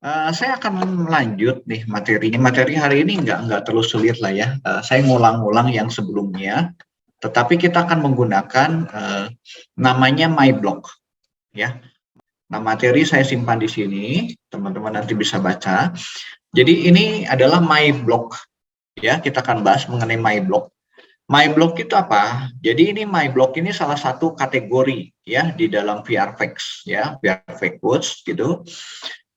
Saya akan lanjut nih materinya. Materi hari ini nggak terlalu sulit lah ya. Saya ngulang-ngulang yang sebelumnya, tetapi kita akan menggunakan namanya MyBlock ya. Nah, materi saya simpan di sini, teman-teman nanti bisa baca. Jadi ini adalah MyBlock ya. Kita akan bahas mengenai MyBlock. MyBlock itu apa? Jadi ini MyBlock ini salah satu kategori ya di dalam VRFX ya, VRFX Codes gitu.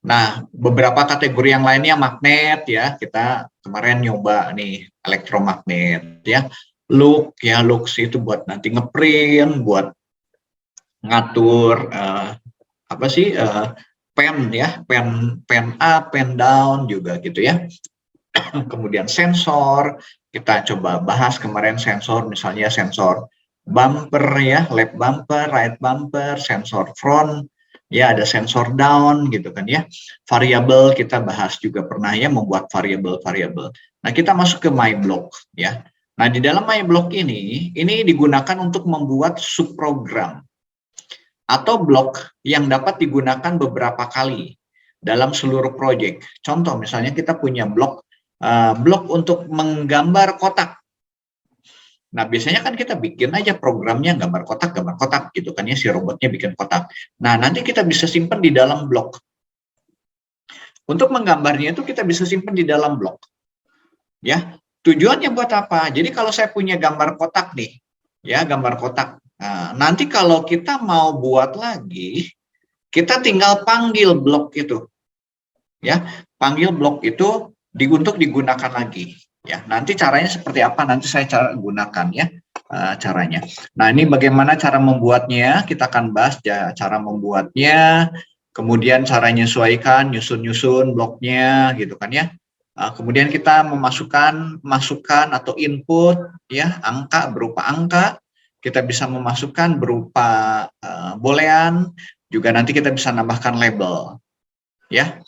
Nah, beberapa kategori yang lainnya magnet ya, kita kemarin nyoba nih elektromagnet ya. Lux itu buat nanti ngeprint, buat ngatur pen ya, pen up, pen down juga gitu ya. Kemudian sensor, kita coba bahas kemarin sensor, misalnya sensor bumper ya, left bumper, right bumper, sensor front, ya ada sensor down gitu kan ya. Variabel kita bahas juga pernah ya, membuat variabel-variabel. Nah, kita masuk ke MyBlock ya. Nah, di dalam MyBlock ini digunakan untuk membuat subprogram atau blok yang dapat digunakan beberapa kali dalam seluruh proyek. Contoh misalnya kita punya blok untuk menggambar kotak. Nah, biasanya kan kita bikin aja programnya gambar kotak gitu kan ya, si robotnya bikin kotak. Nah, nanti kita bisa simpan di dalam blok. Untuk menggambarnya itu kita bisa simpan di dalam blok. Ya, tujuannya buat apa? Jadi kalau saya punya gambar kotak nih, ya gambar kotak. Nah, nanti kalau kita mau buat lagi, kita tinggal panggil blok itu. Ya, panggil blok itu untuk digunakan lagi. Ya, nanti caranya seperti apa? Nanti saya gunakan ya caranya. Nah, ini bagaimana cara membuatnya? Kita akan bahas ya cara membuatnya, kemudian cara menyesuaikan, nyusun bloknya, gitu kan ya. Kemudian kita memasukkan masukan atau input ya, angka berupa angka. Kita bisa memasukkan berupa boolean, juga nanti kita bisa nambahkan label ya.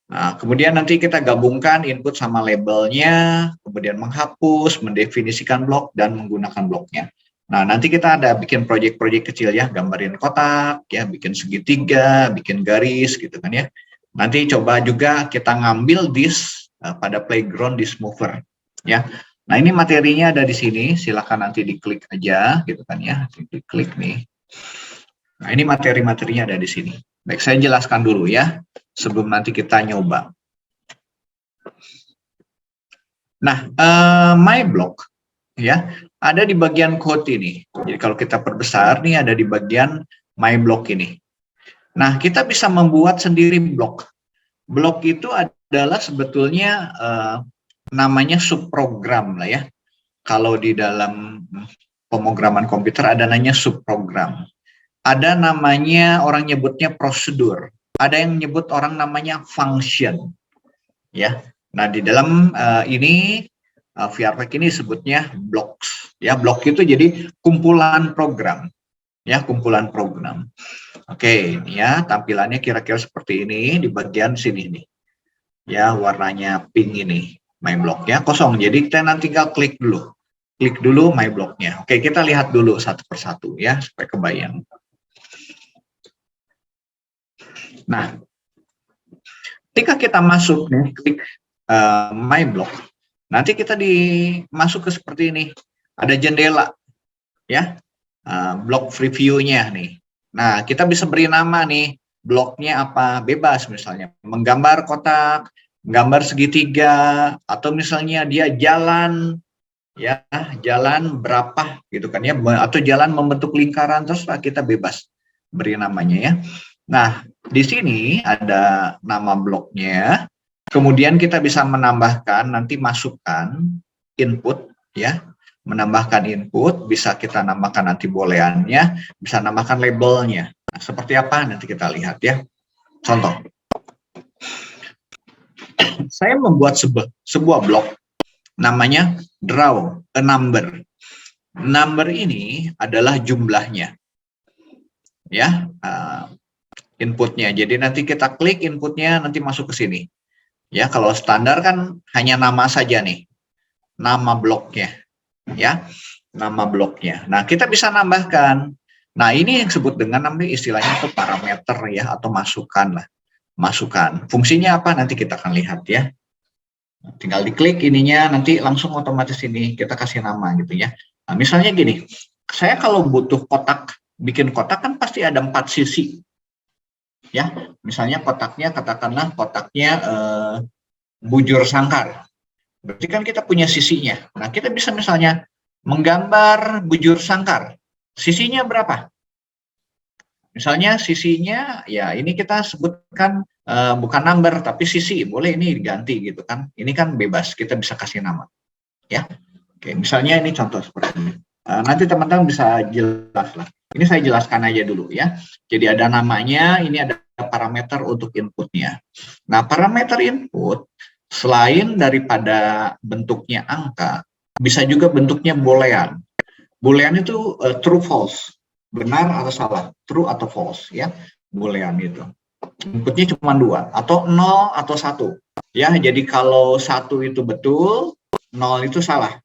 Nah, kemudian nanti kita gabungkan input sama labelnya, kemudian menghapus, mendefinisikan blok, dan menggunakan bloknya. Nah, nanti kita ada bikin proyek-proyek kecil ya, gambarin kotak, ya, bikin segitiga, bikin garis, gitu kan ya. Nanti coba juga kita ngambil disk pada playground disk mover, ya. Nah, ini materinya ada di sini, silakan nanti diklik aja, gitu kan ya, diklik nih. Nah, ini materi-materinya ada di sini. Baik, saya jelaskan dulu ya, sebelum nanti kita nyoba. Nah, MyBlock ya, ada di bagian code ini. Jadi kalau kita perbesar nih ada di bagian MyBlock ini. Nah, kita bisa membuat sendiri blok. Blok itu adalah sebetulnya namanya subprogram lah ya. Kalau di dalam pemrograman komputer ada namanya subprogram. Ada namanya orang nyebutnya prosedur, ada yang nyebut orang namanya function, ya. Nah, di dalam ini VRFX ini sebutnya blocks, ya. Blok itu jadi kumpulan program, ya, kumpulan program. Oke, ini ya tampilannya kira-kira seperti ini di bagian sini nih, ya, warnanya pink ini, MyBlock ya, kosong. Jadi kita nanti tinggal klik dulu MyBlocknya. Oke, kita lihat dulu satu persatu ya supaya kebayang. Nah, ketika kita masuk nih, klik MyBlock, nanti kita masuk ke seperti ini, ada jendela, ya, blok preview-nya nih. Nah, kita bisa beri nama nih, bloknya apa, bebas misalnya, menggambar kotak, gambar segitiga, atau misalnya dia jalan, ya, jalan berapa gitu kan ya, atau jalan membentuk lingkaran, terus kita bebas beri namanya ya. Nah, di sini ada nama bloknya, kemudian kita bisa menambahkan, nanti masukkan input, ya, menambahkan input, bisa kita namakan nanti booleannya, bisa namakan labelnya. Nah, seperti apa nanti kita lihat ya. Contoh, saya membuat sebuah blok, namanya draw a number. Number ini adalah jumlahnya, ya. Inputnya. Jadi nanti kita klik inputnya, nanti masuk ke sini. Ya, kalau standar kan hanya nama saja nih. Nama bloknya. Ya, nama bloknya. Nah, kita bisa nambahkan. Nah, ini yang disebut dengan namanya istilahnya itu parameter ya, atau masukan lah. masukkan. Fungsinya apa nanti kita akan lihat ya. Tinggal diklik ininya, nanti langsung otomatis ini kita kasih nama gitu ya. Nah, misalnya gini, saya kalau butuh kotak, bikin kotak kan pasti ada 4 sisi. Ya, misalnya kotaknya, katakanlah kotaknya bujur sangkar. Berarti kan kita punya sisinya. Nah, kita bisa misalnya menggambar bujur sangkar. Sisinya berapa? Misalnya sisinya, ya ini kita sebutkan bukan number, tapi sisi. Boleh ini diganti gitu kan. Ini kan bebas, kita bisa kasih nama. Ya, oke. Misalnya ini contoh seperti ini. Nanti teman-teman bisa jelas lah. Ini saya jelaskan aja dulu ya. Jadi ada namanya, ini ada parameter untuk inputnya. Nah, parameter input, selain daripada bentuknya angka, bisa juga bentuknya boolean. Boolean itu true false. Benar atau salah, true atau false ya, boolean itu. Inputnya cuma 2, atau 0 atau 1. Ya, jadi kalau 1 itu betul, 0 itu salah.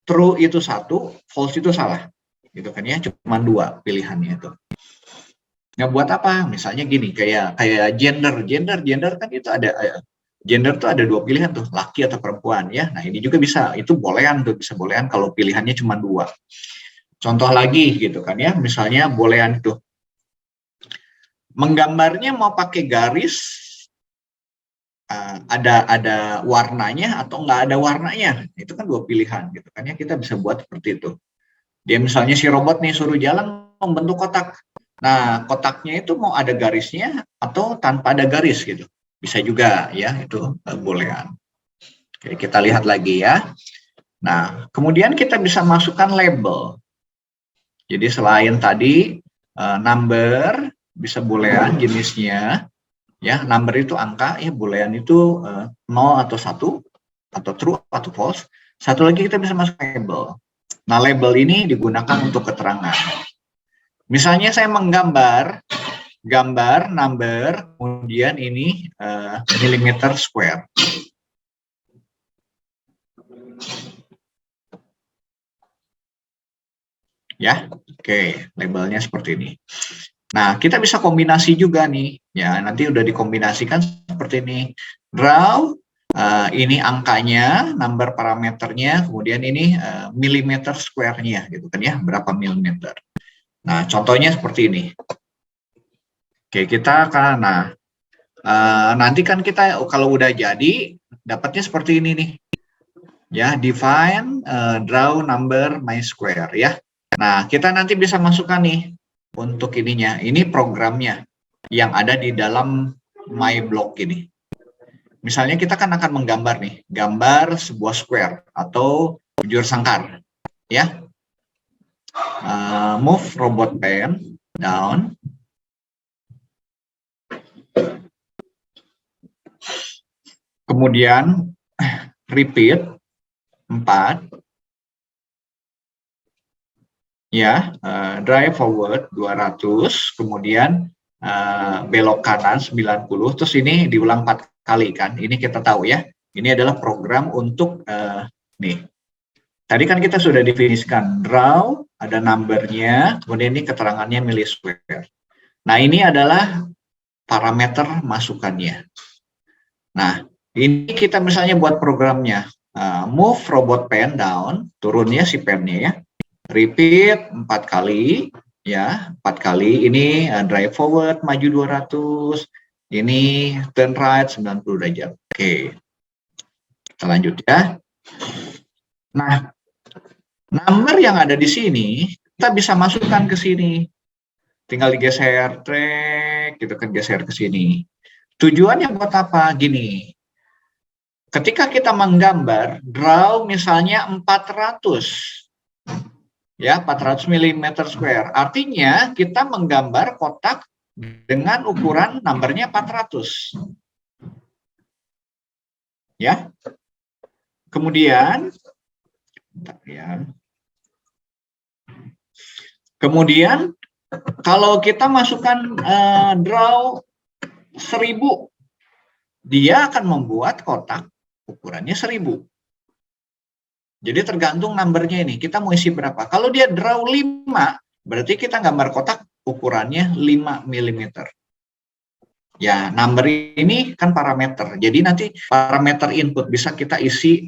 True itu 1, false itu salah. Gitu kan ya, cuma 2 pilihannya itu. Nah, buat apa? Misalnya gini, kayak gender kan itu ada gender tuh ada 2 pilihan tuh, laki atau perempuan ya. Nah, ini juga bisa, itu boolean tuh, bisa boolean kalau pilihannya cuma 2. Contoh lagi gitu kan ya, misalnya boolean itu menggambarnya mau pakai garis, ada warnanya atau nggak ada warnanya, itu kan 2 pilihan gitu kan ya, kita bisa buat seperti itu. Dia misalnya si robot nih suruh jalan membentuk kotak, nah kotaknya itu mau ada garisnya atau tanpa ada garis gitu, bisa juga ya, itu boolean. Oke, kita lihat lagi ya. Nah, kemudian kita bisa masukkan label. Jadi selain tadi number, bisa boolean jenisnya, ya number itu angka, ya boolean itu 0 atau 1, atau true atau false. Satu lagi kita bisa masuk label. Nah, label ini digunakan untuk keterangan. Misalnya saya menggambar gambar number, kemudian ini millimeter square. Ya, oke, labelnya seperti ini. Nah, kita bisa kombinasi juga nih, ya nanti udah dikombinasikan seperti ini. Draw, ini angkanya, number parameternya, kemudian ini millimeter square-nya, gitu kan ya, berapa milimeter. Nah, contohnya seperti ini. Oke, kita akan, nanti kan kita kalau udah jadi, dapatnya seperti ini nih. Ya, define, draw number my square ya. Nah, kita nanti bisa masukkan nih untuk ininya. Ini programnya yang ada di dalam my block ini. Misalnya kita kan akan menggambar nih, gambar sebuah square atau bujur sangkar. Ya, move robot pen down. Kemudian repeat 4. Ya, drive forward 200, kemudian belok kanan 90, terus ini diulang 4 kali kan, ini kita tahu ya, ini adalah program untuk, nih, tadi kan kita sudah definisikan, draw, ada numbernya, kemudian ini keterangannya millisquare. Nah, ini adalah parameter masukannya. Nah, ini kita misalnya buat programnya, move robot pen down, turunnya si pennya ya, repeat 4 kali ya, 4 kali. Ini drive forward maju 200, ini turn right 90 derajat. Oke, kita lanjut ya. Nah, number yang ada di sini kita bisa masukkan ke sini, tinggal digeser, trek gitu kan, geser ke sini. Tujuannya buat apa? Gini, ketika kita menggambar draw misalnya 400 ya, 400 mm square. Artinya kita menggambar kotak dengan ukuran numbernya 400. Ya. Kemudian ya. Kemudian kalau kita masukkan draw 1000, dia akan membuat kotak ukurannya 1000. Jadi tergantung numbernya ini, kita mau isi berapa. Kalau dia draw 5, berarti kita gambar kotak ukurannya 5 mm. Ya, number ini kan parameter. Jadi nanti parameter input bisa kita isi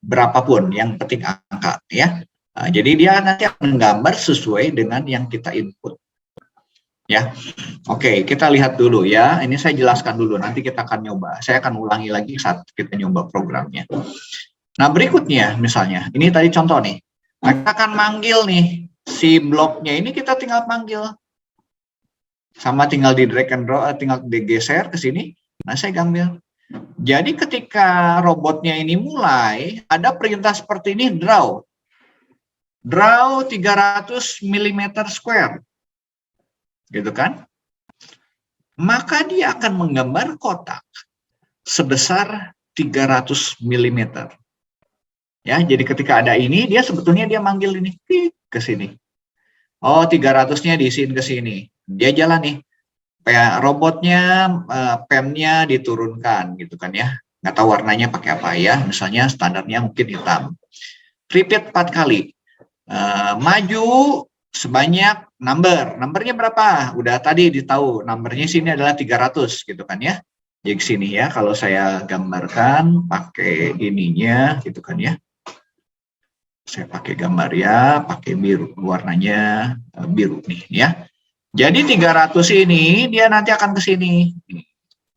berapapun, yang penting angka ya. Jadi dia nanti akan menggambar sesuai dengan yang kita input. Ya, oke, kita lihat dulu ya. Ini saya jelaskan dulu. Nanti kita akan nyoba. Saya akan ulangi lagi saat kita nyoba programnya. Nah, berikutnya misalnya, ini tadi contoh nih. Nah, kita akan manggil nih si bloknya ini, kita tinggal panggil. Sama tinggal di drag and drop, tinggal digeser ke sini. Nah, saya gambar. Jadi ketika robotnya ini mulai, ada perintah seperti ini, draw. Draw 300 mm square. Gitu kan? Maka dia akan menggambar kotak sebesar 300 mm. Ya, jadi ketika ada ini, dia sebetulnya dia manggil ini ke sini. Oh, 300-nya diisiin ke sini. Dia jalan nih. Robotnya, PEM-nya diturunkan gitu kan ya. Nggak tahu warnanya pakai apa ya. Misalnya standarnya mungkin hitam. Repeat 4 kali. Maju sebanyak number. Numbernya berapa? Udah tadi ditahu. Numbernya sini adalah 300 gitu kan ya. Jadi sini ya, kalau saya gambarkan pakai ininya gitu kan ya. Saya pakai gambar ya, pakai biru, warnanya biru nih ya. Jadi 300 ini dia nanti akan ke sini.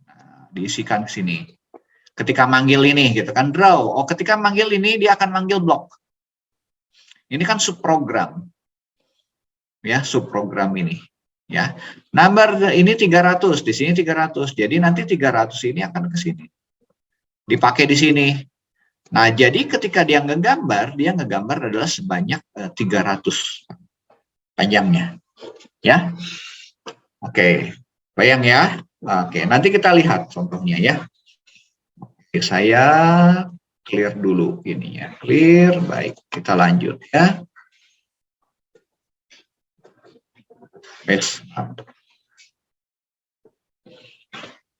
Nah, diisikan ke sini. Ketika manggil ini gitu kan, draw. Oh, ketika manggil ini dia akan manggil blok. Ini kan subprogram. Ya, subprogram ini ya. Number ini 300, di sini 300. Jadi nanti 300 ini akan ke sini. Dipakai di sini. Nah, jadi ketika dia ngegambar adalah sebanyak 300 panjangnya. Ya. Oke. Bayang ya. Oke, nanti kita lihat contohnya ya. Oke, saya clear dulu ininya. Clear, baik. Kita lanjut ya.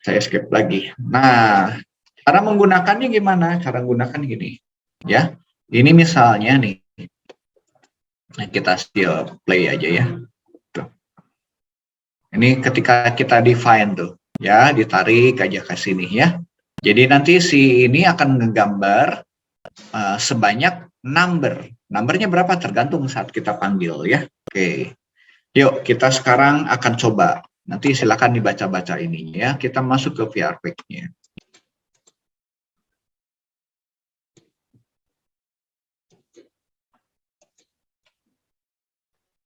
Saya skip lagi. Nah, cara menggunakannya gimana? Cara menggunakan gini. Ya. Ini misalnya nih. Nah, kita still play aja ya. Tuh. Ini ketika kita define tuh, ya, ditarik aja ke sini ya. Jadi nanti si ini akan ngegambar sebanyak number. Numbernya berapa tergantung saat kita panggil ya. Oke. Yuk, kita sekarang akan coba. Nanti silakan dibaca-baca ini ya. Kita masuk ke VRPack-nya.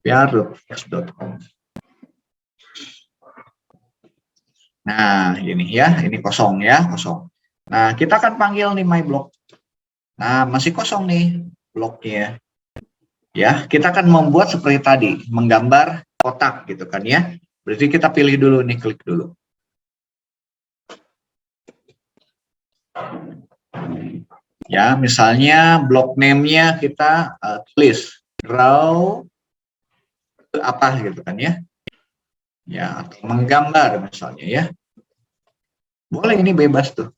vr.x.com. Nah, ini ya, ini kosong ya, kosong. Nah, kita akan panggil nih my block. Nah, masih kosong nih bloknya. Ya, kita akan membuat seperti tadi, menggambar kotak gitu kan ya. Berarti kita pilih dulu nih, klik dulu. Ya, misalnya block name-nya kita tulis draw apa gitu kan ya. Ya, atau menggambar misalnya ya. Boleh, ini bebas tuh.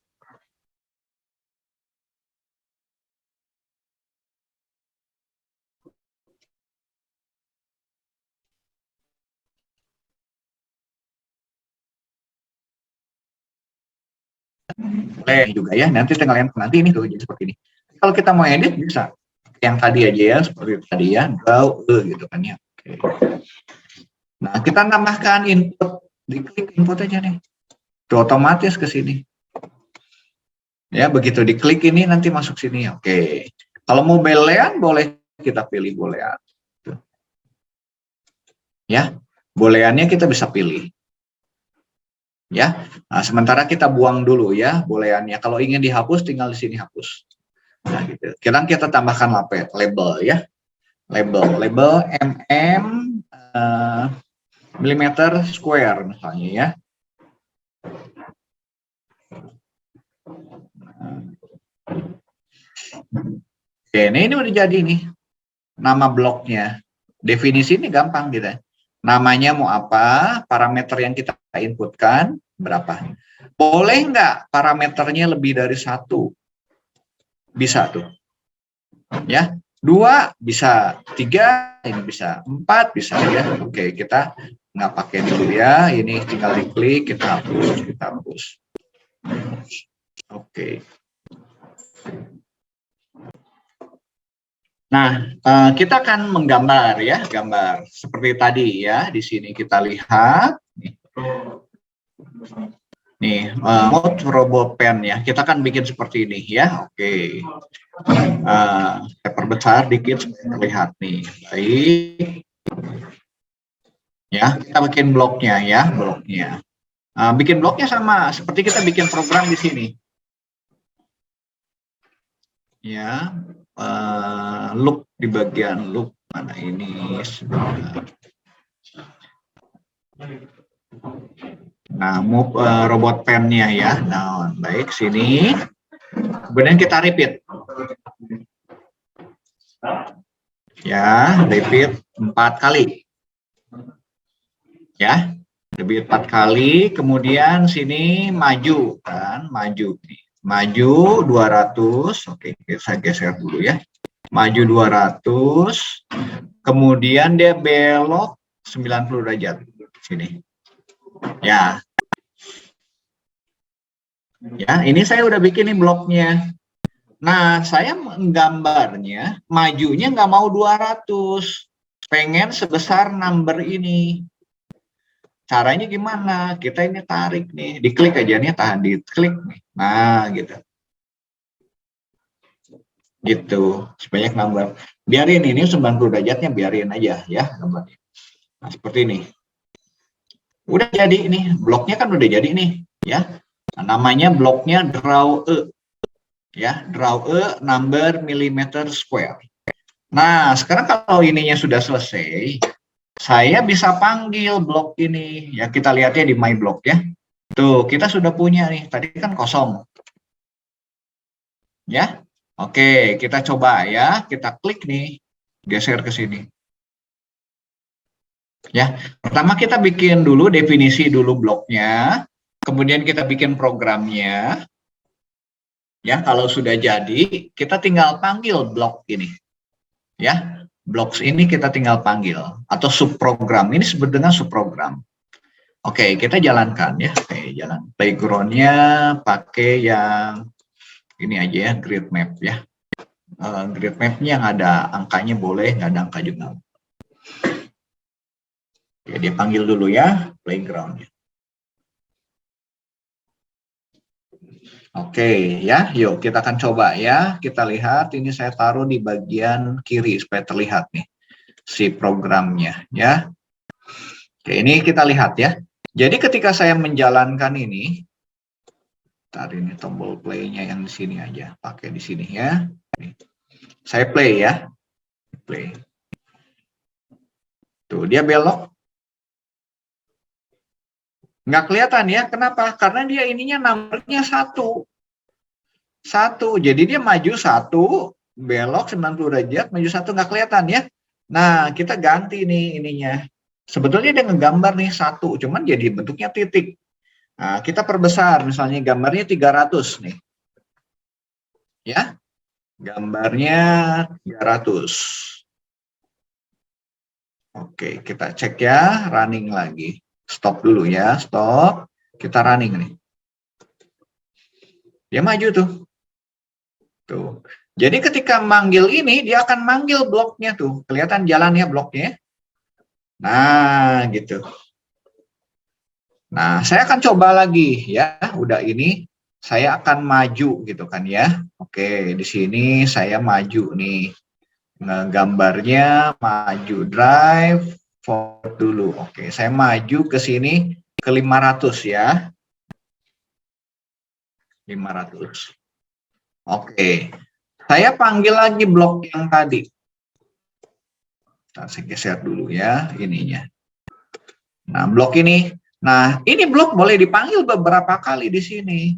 Boleh juga ya, nanti tinggal yang nanti ini tuh jadi seperti ini. Kalau kita mau edit bisa yang tadi aja ya, seperti tadi ya, draw gitu kan ya. Oke. Nah, kita tambahkan input, diklik input aja nih. Tuh otomatis ke sini. Ya, begitu diklik ini nanti masuk sini. Oke. Kalau mau boolean boleh kita pilih boolean. Ya, booleannya kita bisa pilih. Ya. Nah, sementara kita buang dulu ya booleannya. Kalau ingin dihapus tinggal di sini hapus. Nah, gitu. Sekarang kita tambahkan label ya. Label millimeter square misalnya ya. Oke, ini udah jadi nih nama bloknya. Definisi ini gampang gitu. Namanya mau apa, parameter yang kita inputkan berapa. Boleh nggak parameternya lebih dari 1? Bisa tuh. Ya, 2 bisa, 3 ini bisa, 4 bisa ya. Oke, kita nggak pakai dulu ya. Ini tinggal diklik, kita hapus. Oke. Nah, kita akan menggambar ya, gambar seperti tadi ya. Di sini kita lihat nih, mode robot pen ya. Kita akan bikin seperti ini ya. Oke. Saya perbesar dikit terlihat nih. Baik. Ya, kita bikin bloknya ya, bloknya. Bikin bloknya sama seperti kita bikin program di sini. Ya, loop di bagian loop mana ini sebentar. Nah, move robot pennya ya. Nah, baik sini. Kemudian kita repeat. Ya, repeat 4 kali. Ya, repeat 4 kali. Kemudian sini maju kan, maju nih. Maju 200, oke, saya geser dulu ya. Maju 200, kemudian dia belok 90 derajat. Sini. Ya. Ya, ini saya udah bikin nih bloknya. Nah, saya menggambarnya, majunya nggak mau 200. Pengen sebesar number ini. Caranya gimana? Kita ini tarik nih, diklik aja nih, tahan diklik nih. Nah, gitu. Gitu, sebanyak number. Biarin ini 90 derajatnya, biarin aja ya gambarnya. Nah, seperti ini. Udah jadi ini, bloknya kan udah jadi nih, ya. Nah, namanya bloknya draw a. Ya, draw a number millimeter square. Nah, sekarang kalau ininya sudah selesai, saya bisa panggil blok ini. Ya, kita lihatnya di my block ya. Tuh, kita sudah punya nih. Tadi kan kosong. Ya. Oke, kita coba ya. Kita klik nih. Geser ke sini. Ya. Pertama kita bikin dulu definisi dulu bloknya. Kemudian kita bikin programnya. Ya, kalau sudah jadi, kita tinggal panggil blok ini. Ya. Blocks ini kita tinggal panggil atau subprogram. Ini disebut dengan subprogram. Oke, kita jalankan ya. Oke, jalan. Playground-nya pakai yang ini aja ya, grid map ya. Grid map-nya yang ada angkanya boleh, nggak ada angka juga. Ya, dia panggil dulu ya, playground-nya. Oke ya, yuk kita akan coba ya. Kita lihat, ini saya taruh di bagian kiri supaya terlihat nih si programnya ya. Oke, ini kita lihat ya. Jadi ketika saya menjalankan ini, taruh ini tombol play-nya yang di sini aja, pakai di sini ya. Saya play ya, play. Tuh dia belok. Nggak kelihatan ya, kenapa? Karena dia ininya nomornya 1. Jadi dia maju 1, belok 90 derajat, maju 1 nggak kelihatan ya. Nah, kita ganti nih ininya. Sebetulnya dia ngegambar nih 1, cuman jadi bentuknya titik. Nah, kita perbesar, misalnya gambarnya 300 nih. Ya, gambarnya 300. Oke, kita cek ya, running lagi. Stop dulu ya, stop. Kita running nih. Dia maju tuh. Tuh. Jadi ketika manggil ini, dia akan manggil bloknya tuh. Kelihatan jalannya bloknya. Nah, gitu. Nah, saya akan coba lagi ya. Udah ini, saya akan maju gitu kan ya. Oke, di sini saya maju nih. Gambarnya maju drive forward dulu. Oke, saya maju ke sini ke 500 ya. 500. Oke. Saya panggil lagi blok yang tadi. Nah, saya geser dulu ya ininya. Nah, blok ini. Nah, ini blok boleh dipanggil beberapa kali di sini.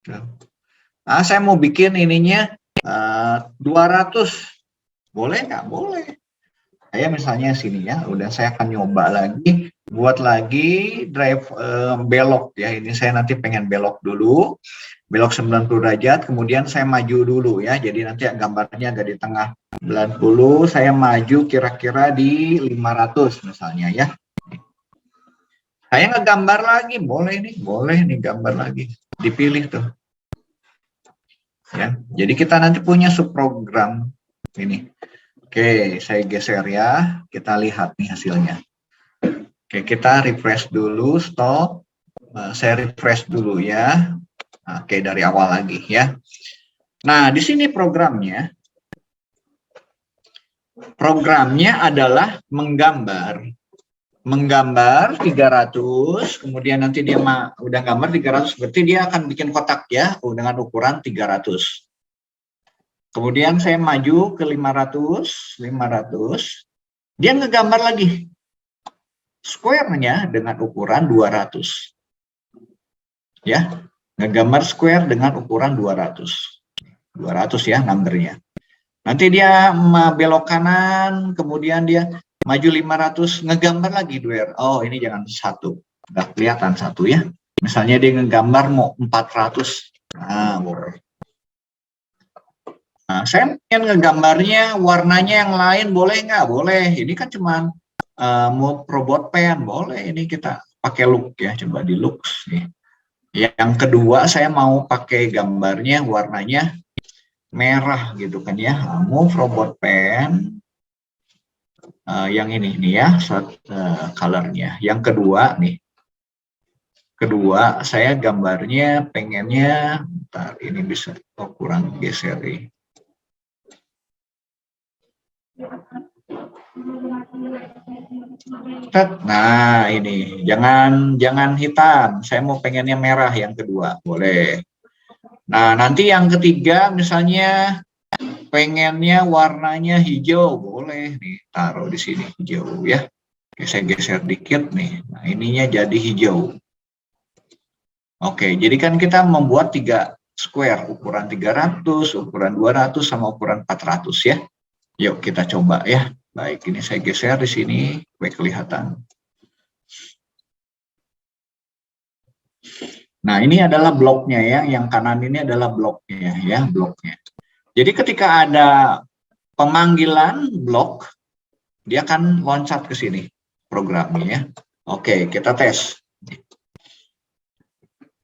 Nah, saya mau bikin ininya 200. Boleh nggak? Boleh. Saya misalnya sini ya, udah saya akan nyoba lagi, buat lagi drive belok ya. Ini saya nanti pengen belok dulu, belok 90 derajat, kemudian saya maju dulu ya. Jadi nanti gambarnya agak di tengah 90, saya maju kira-kira di 500 misalnya ya. Saya ngegambar lagi, boleh nih gambar lagi. Dipilih tuh. Ya, jadi kita nanti punya subprogram ini. Oke, saya geser ya. Kita lihat nih hasilnya. Oke, kita refresh dulu, stop. Saya refresh dulu ya. Oke, dari awal lagi ya. Nah, di sini programnya adalah menggambar 300, kemudian nanti dia udah gambar 300, berarti dia akan bikin kotak ya dengan ukuran 300. Kemudian saya maju ke 500, dia ngegambar lagi square-nya dengan ukuran 200. Ya, ngegambar square dengan ukuran 200 ya numbernya. Nanti dia belok kanan, kemudian dia maju 500, ngegambar lagi dua. Oh, ini jangan satu, nggak kelihatan satu ya. Misalnya dia ngegambar mau 400. Nah, boleh. Nah, saya ingin ngegambarnya warnanya yang lain, boleh nggak? Boleh. Ini kan cuma mau robot pen, boleh. Ini kita pakai look ya, coba di looks nih. Yang kedua, saya mau pakai gambarnya warnanya merah gitu kan ya. Move robot pen yang ini nih ya, colornya. Yang kedua nih, saya gambarnya pengennya, bentar, ini bisa kurang geser nih. Nah ini jangan hitam, saya mau pengennya merah yang kedua, boleh. Nah nanti yang ketiga misalnya pengennya warnanya hijau, boleh nih, taruh di sini hijau ya. Oke, saya geser dikit nih. Nah ininya jadi hijau. Oke, jadi kan kita membuat 3 square, ukuran 300, ukuran 200, sama ukuran 400 ya. Yuk kita coba ya. Baik, ini saya geser di sini, supaya kelihatan. Nah, ini adalah bloknya ya, yang kanan ini adalah bloknya ya, bloknya. Jadi ketika ada pemanggilan blok, dia akan loncat ke sini programnya ya. Oke, kita tes.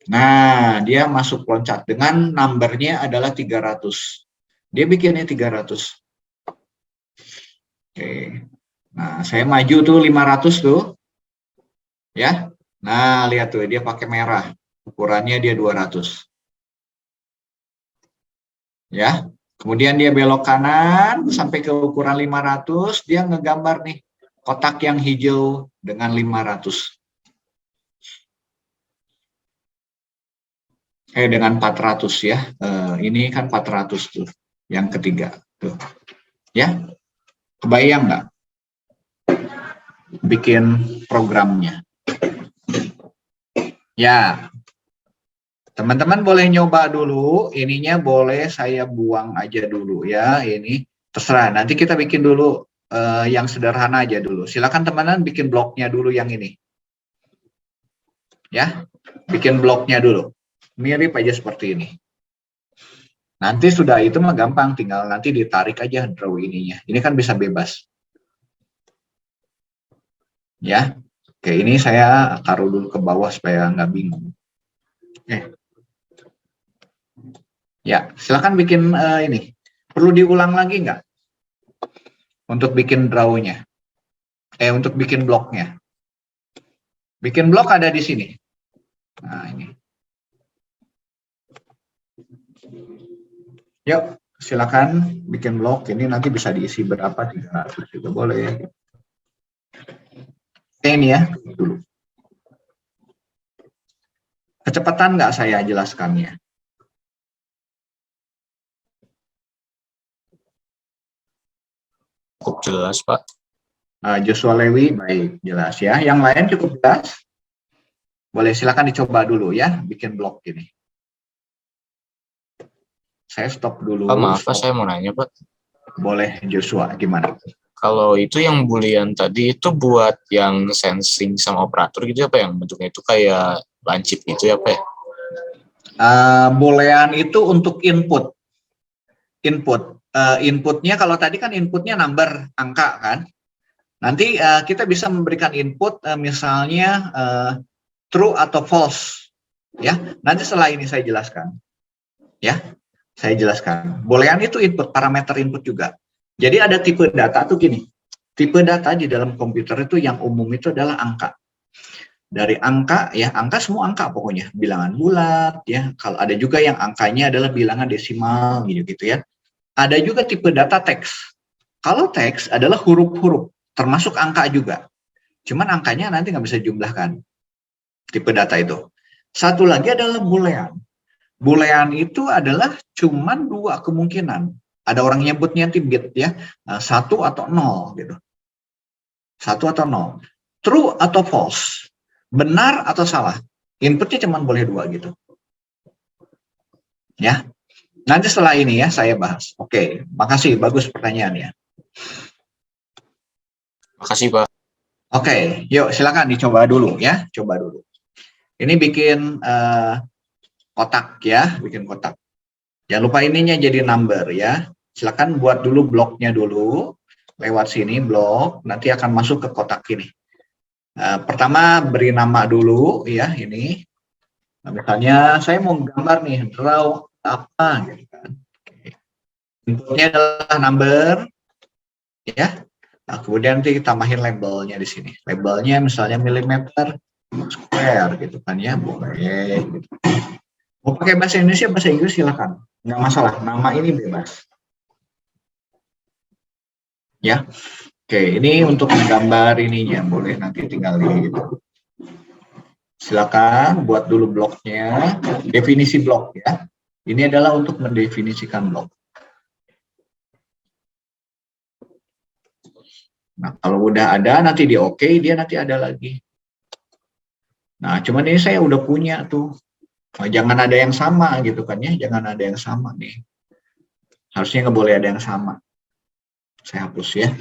Nah, dia masuk loncat dengan numbernya adalah 300. Dia bikinnya 300. Oke. Nah, saya maju tuh 500 tuh. Ya. Nah, lihat tuh dia pakai merah. Ukurannya dia 200. Ya. Kemudian dia belok kanan sampai ke ukuran 500, dia ngegambar nih kotak yang hijau dengan 500. Dengan 400 ya. Ini kan 400 tuh. Yang ketiga tuh. Ya. Kebayang nggak? Bikin programnya. Ya, teman-teman boleh nyoba dulu, ininya boleh saya buang aja dulu ya, ini terserah. Nanti kita bikin dulu yang sederhana aja dulu. Silakan teman-teman bikin bloknya dulu yang ini. Ya, bikin bloknya dulu. Mirip aja seperti ini. Nanti sudah itu mah gampang, tinggal nanti ditarik aja draw ininya. Ini kan bisa bebas. Ya. Oke, ini saya taruh dulu ke bawah supaya nggak bingung. Ya, silakan bikin ini. Perlu diulang lagi nggak? Untuk bikin draw-nya. Untuk bikin bloknya. Bikin blok ada di sini. Nah, ini. Yuk, silakan bikin blok. Ini nanti bisa diisi berapa? 300 juga boleh. Ini ya, dulu. Kecepatan nggak saya jelaskannya? Cukup jelas, Pak. Joshua Lewi, baik, jelas ya. Yang lain cukup jelas? Boleh, silakan dicoba dulu ya, bikin blok ini. Saya stop dulu. Pak, maaf Pak, saya mau nanya Pak. Boleh, Joshua, gimana? Kalau itu yang boolean tadi itu buat yang sensing sama operator gitu ya Pak, yang bentuknya itu kayak lancip gitu ya Pak? Boolean itu untuk input. Inputnya kalau tadi kan inputnya number, angka kan. Nanti kita bisa memberikan input misalnya true atau false, ya. Nanti setelah ini saya jelaskan, ya. Saya jelaskan. Boolean itu input, parameter input juga. Jadi ada tipe data tuh gini. Tipe data di dalam komputer itu yang umum itu adalah angka. Dari angka, ya, angka semua angka pokoknya, bilangan bulat, ya. Kalau ada juga yang angkanya adalah bilangan desimal, gitu ya. Ada juga tipe data teks. Kalau teks adalah huruf-huruf, termasuk angka juga. Cuman angkanya nanti nggak bisa jumlahkan. Tipe data itu. Satu lagi adalah boolean. Boolean itu adalah cuman dua kemungkinan. Ada orang nyebutnya bit, ya, 1 atau 0 gitu. 1 atau 0. True atau false. Benar atau salah. Inputnya cuma boleh dua gitu. Ya. Nanti setelah ini ya saya bahas. Oke, makasih, bagus pertanyaannya. Makasih, Pak. Oke, yuk silakan dicoba dulu ya, coba dulu. Ini bikin kotak ya, bikin kotak. Jangan lupa ininya jadi number ya. Silakan buat dulu bloknya dulu, lewat sini blok, nanti akan masuk ke kotak ini. Pertama beri nama dulu ya ini. Nah, misalnya saya mau gambar nih, draw apa gitu kan. Inputnya adalah number ya. Nah, kemudian nanti tambahin labelnya di sini. Labelnya misalnya milimeter square gitu kan ya, boleh gitu. Mau pakai bahasa Indonesia, bahasa Inggris silakan, nggak masalah. Nama ini bebas. Ya, oke. Ini untuk menggambar ininya, boleh nanti tinggal di gitu. Silakan buat dulu bloknya, definisi blok ya. Ini adalah untuk mendefinisikan blok. Nah, kalau udah ada nanti di oke, dia nanti ada lagi. Nah, cuman ini saya udah punya tuh. Nah, jangan ada yang sama gitu kan ya, jangan ada yang sama nih. Harusnya nggak boleh ada yang sama. Saya hapus ya.